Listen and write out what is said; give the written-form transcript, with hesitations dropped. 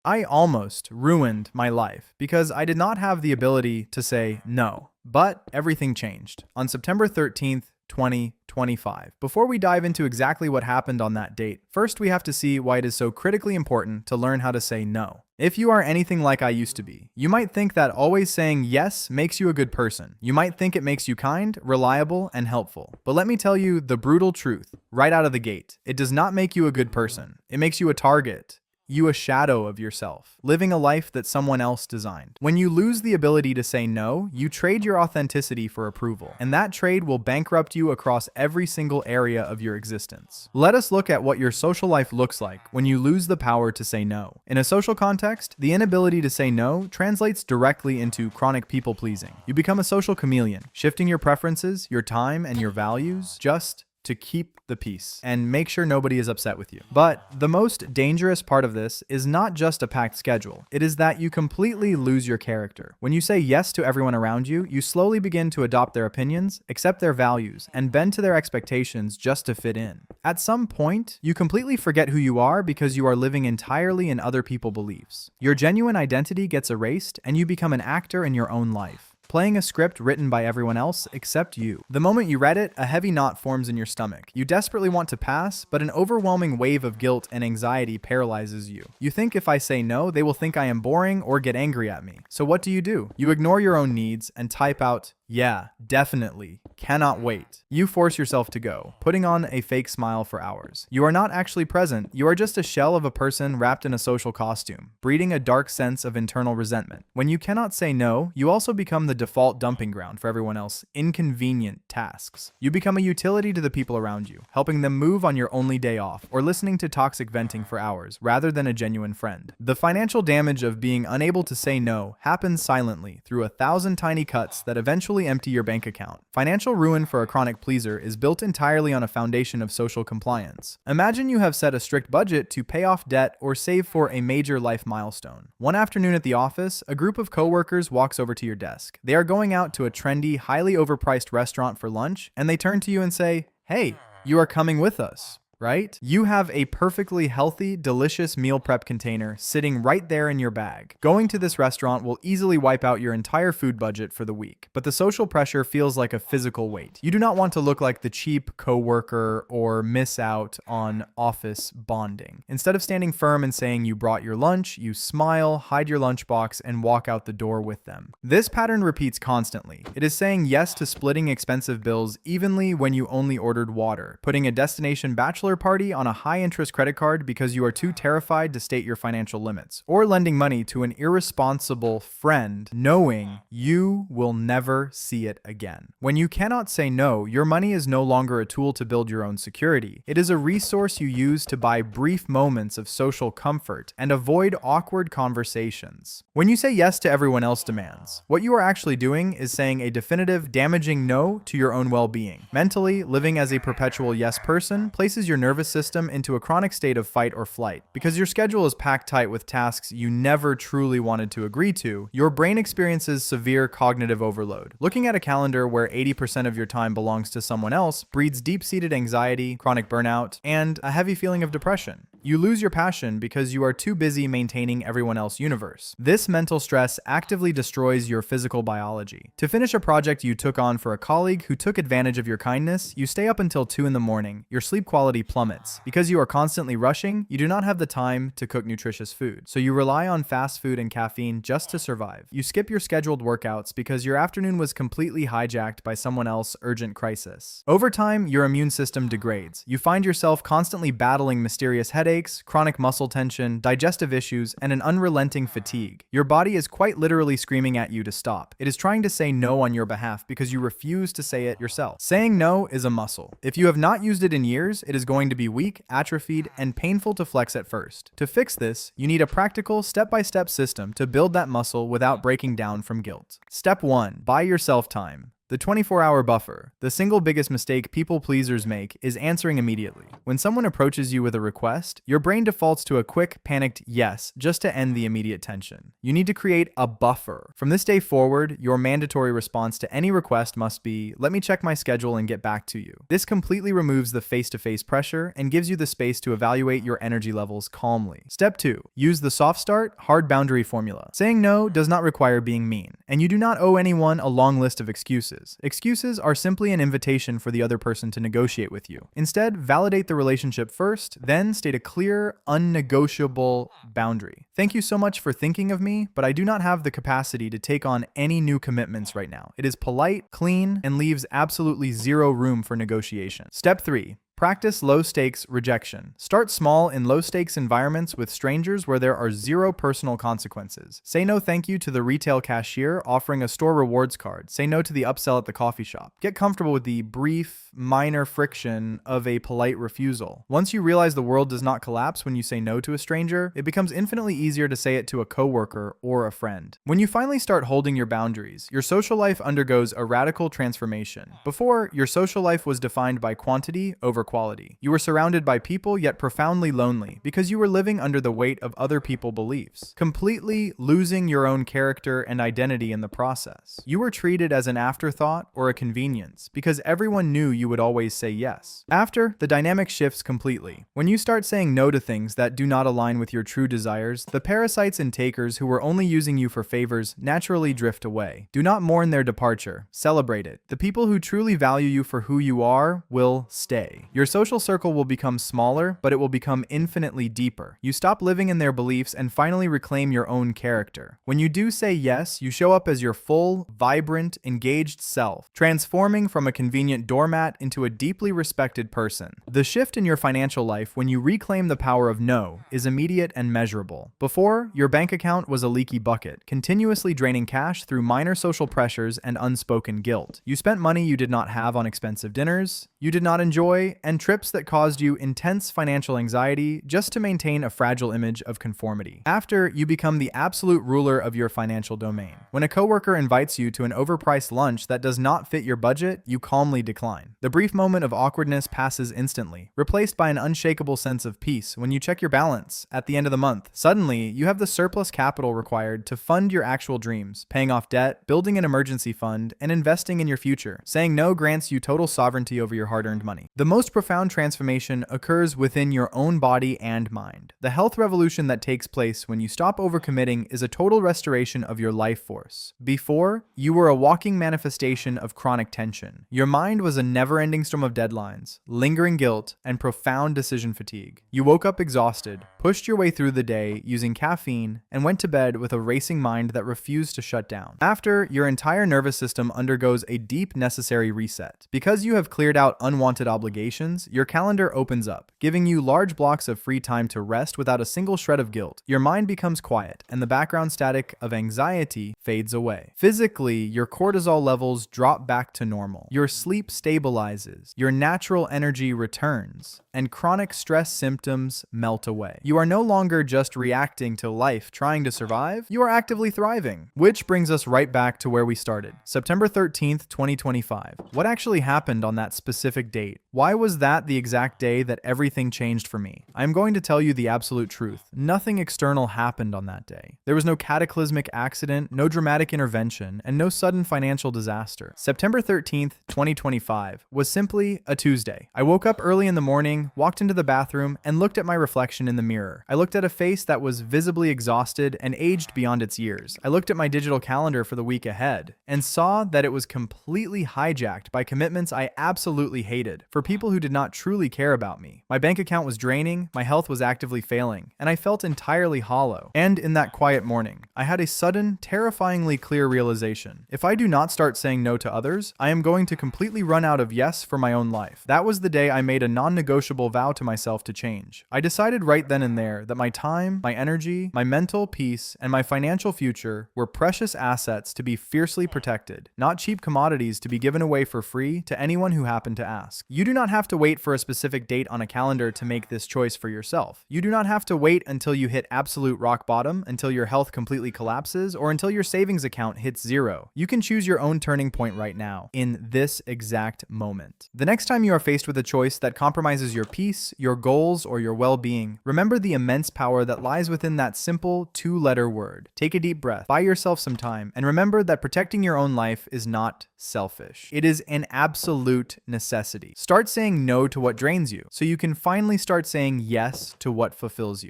I almost ruined my life because I did not have the ability to say no. But everything changed on September 13th, 2025. Before we dive into exactly what happened on that date, first we have to see why it is so critically important to learn how to say no. If you are anything like I used to be, you might think that always saying yes makes you a good person. You might think it makes you kind, reliable, and helpful. But let me tell you the brutal truth right out of the gate. It does not make you a good person. It makes you a target. You a shadow of yourself, living a life that someone else designed. When you lose the ability to say no, you trade your authenticity for approval, and that trade will bankrupt you across every single area of your existence. Let us look at what your social life looks like when you lose the power to say no. In a social context, the inability to say no translates directly into chronic people pleasing. You become a social chameleon, shifting your preferences, your time, and your values just to keep the peace and make sure nobody is upset with you. But the most dangerous part of this is not just a packed schedule. It is that you completely lose your character. When you say yes to everyone around you, you slowly begin to adopt their opinions, accept their values, and bend to their expectations just to fit in. At some point, you completely forget who you are because you are living entirely in other people's beliefs. Your genuine identity gets erased, and you become an actor in your own life, playing a script written by everyone else except you. The moment you read it, a heavy knot forms in your stomach. You desperately want to pass, but an overwhelming wave of guilt and anxiety paralyzes you. You think if I say no, they will think I am boring or get angry at me. So what do? You ignore your own needs and type out, "Yeah, definitely. Cannot wait." You force yourself to go, putting on a fake smile for hours. You are not actually present. You are just a shell of a person wrapped in a social costume, breeding a dark sense of internal resentment. When you cannot say no, you also become the default dumping ground for everyone else's inconvenient tasks. You become a utility to the people around you, helping them move on your only day off, or listening to toxic venting for hours, rather than a genuine friend. The financial damage of being unable to say no happens silently through 1,000 tiny cuts that eventually empty your bank account. Financial ruin for a chronic pleaser is built entirely on a foundation of social compliance. Imagine you have set a strict budget to pay off debt or save for a major life milestone. One afternoon at the office, a group of coworkers walks over to your desk. They are going out to a trendy, highly overpriced restaurant for lunch, and they turn to you and say, "Hey, you are coming with us, right?" You have a perfectly healthy, delicious meal prep container sitting right there in your bag. Going to this restaurant will easily wipe out your entire food budget for the week, but the social pressure feels like a physical weight. You do not want to look like the cheap coworker or miss out on office bonding. Instead of standing firm and saying you brought your lunch, you smile, hide your lunchbox, and walk out the door with them. This pattern repeats constantly. It is saying yes to splitting expensive bills evenly when you only ordered water, putting a destination bachelor party on a high-interest credit card because you are too terrified to state your financial limits, or lending money to an irresponsible friend knowing you will never see it again. When you cannot say no, your money is no longer a tool to build your own security. It is a resource you use to buy brief moments of social comfort and avoid awkward conversations. When you say yes to everyone else's demands, what you are actually doing is saying a definitive, damaging no to your own well-being. Mentally, living as a perpetual yes person places your nervous system into a chronic state of fight or flight. Because your schedule is packed tight with tasks you never truly wanted to agree to, your brain experiences severe cognitive overload. Looking at a calendar where 80% of your time belongs to someone else breeds deep-seated anxiety, chronic burnout, and a heavy feeling of depression. You lose your passion because you are too busy maintaining everyone else's universe. This mental stress actively destroys your physical biology. To finish a project you took on for a colleague who took advantage of your kindness, you stay up until 2 in the morning. Your sleep quality plummets. Because you are constantly rushing, you do not have the time to cook nutritious food, so you rely on fast food and caffeine just to survive. You skip your scheduled workouts because your afternoon was completely hijacked by someone else's urgent crisis. Over time, your immune system degrades. You find yourself constantly battling mysterious headaches, chronic muscle tension, digestive issues, and an unrelenting fatigue. Your body is quite literally screaming at you to stop. It is trying to say no on your behalf because you refuse to say it yourself. Saying no is a muscle. If you have not used it in years, it is going to be weak, atrophied, and painful to flex at first. To fix this, you need a practical, step-by-step system to build that muscle without breaking down from guilt. Step 1. Buy yourself time. The 24-hour buffer. The single biggest mistake people pleasers make is answering immediately. When someone approaches you with a request, your brain defaults to a quick, panicked yes just to end the immediate tension. You need to create a buffer. From this day forward, your mandatory response to any request must be, "Let me check my schedule and get back to you." This completely removes the face-to-face pressure and gives you the space to evaluate your energy levels calmly. Step 2. Use the soft start, hard boundary formula. Saying no does not require being mean, and you do not owe anyone a long list of excuses. Excuses are simply an invitation for the other person to negotiate with you. Instead, validate the relationship first, then state a clear, unnegotiable boundary. "Thank you so much for thinking of me, but I do not have the capacity to take on any new commitments right now." It is polite, clean, and leaves absolutely zero room for negotiation. Step 3. Practice low-stakes rejection. Start small in low-stakes environments with strangers where there are zero personal consequences. Say no thank you to the retail cashier offering a store rewards card. Say no to the upsell at the coffee shop. Get comfortable with the brief, minor friction of a polite refusal. Once you realize the world does not collapse when you say no to a stranger, it becomes infinitely easier to say it to a coworker or a friend. When you finally start holding your boundaries, your social life undergoes a radical transformation. Before, your social life was defined by quantity over quality. You were surrounded by people yet profoundly lonely because you were living under the weight of other people's beliefs, completely losing your own character and identity in the process. You were treated as an afterthought or a convenience because everyone knew you would always say yes. After, the dynamic shifts completely. When you start saying no to things that do not align with your true desires, the parasites and takers who were only using you for favors naturally drift away. Do not mourn their departure. Celebrate it. The people who truly value you for who you are will stay. Your social circle will become smaller, but it will become infinitely deeper. You stop living in their beliefs and finally reclaim your own character. When you do say yes, you show up as your full, vibrant, engaged self, transforming from a convenient doormat into a deeply respected person. The shift in your financial life when you reclaim the power of no is immediate and measurable. Before, your bank account was a leaky bucket, continuously draining cash through minor social pressures and unspoken guilt. You spent money you did not have on expensive dinners you did not enjoy, and trips that caused you intense financial anxiety just to maintain a fragile image of conformity. After, you become the absolute ruler of your financial domain. When a coworker invites you to an overpriced lunch that does not fit your budget, you calmly decline. The brief moment of awkwardness passes instantly, replaced by an unshakable sense of peace when you check your balance at the end of the month. Suddenly, you have the surplus capital required to fund your actual dreams, paying off debt, building an emergency fund, and investing in your future. Saying no grants you total sovereignty over your hard-earned money. The most profound transformation occurs within your own body and mind. The health revolution that takes place when you stop overcommitting is a total restoration of your life force. Before, you were a walking manifestation of chronic tension. Your mind was a never-ending storm of deadlines, lingering guilt, and profound decision fatigue. You woke up exhausted, pushed your way through the day using caffeine, and went to bed with a racing mind that refused to shut down. After, your entire nervous system undergoes a deep necessary reset. Because you have cleared out unwanted obligations, your calendar opens up, giving you large blocks of free time to rest without a single shred of guilt. Your mind becomes quiet, and the background static of anxiety fades away. Physically, your cortisol levels drop back to normal. Your sleep stabilizes, your natural energy returns, and chronic stress symptoms melt away. You are no longer just reacting to life trying to survive, you are actively thriving. Which brings us right back to where we started. September 13th, 2025. What actually happened on that specific date? Why was that the exact day that everything changed for me? I'm going to tell you the absolute truth. Nothing external happened on that day. There was no cataclysmic accident, no dramatic intervention, and no sudden financial disaster. September 13th, 2025 was simply a Tuesday. I woke up early in the morning, walked into the bathroom, and looked at my reflection in the mirror. I looked at a face that was visibly exhausted and aged beyond its years. I looked at my digital calendar for the week ahead and saw that it was completely hijacked by commitments I absolutely hated for people who did not truly care about me. My bank account was draining, my health was actively failing, and I felt entirely hollow. And in that quiet morning, I had a sudden, terrifyingly clear realization. If I do not start saying no to others, I am going to completely run out of yes for my own life. That was the day I made a non-negotiable non-negotiable vow to myself to change. I decided right then and there that my time, my energy, my mental peace, and my financial future were precious assets to be fiercely protected, not cheap commodities to be given away for free to anyone who happened to ask. You do not have to wait for a specific date on a calendar to make this choice for yourself. You do not have to wait until you hit absolute rock bottom, until your health completely collapses, or until your savings account hits zero. You can choose your own turning point right now, in this exact moment. The next time you are faced with a choice that compromises your peace, your goals, or your well-being, remember the immense power that lies within that simple two-letter word. Take a deep breath, buy yourself some time, and remember that protecting your own life is not selfish. It is an absolute necessity. Start saying no to what drains you, so you can finally start saying yes to what fulfills you.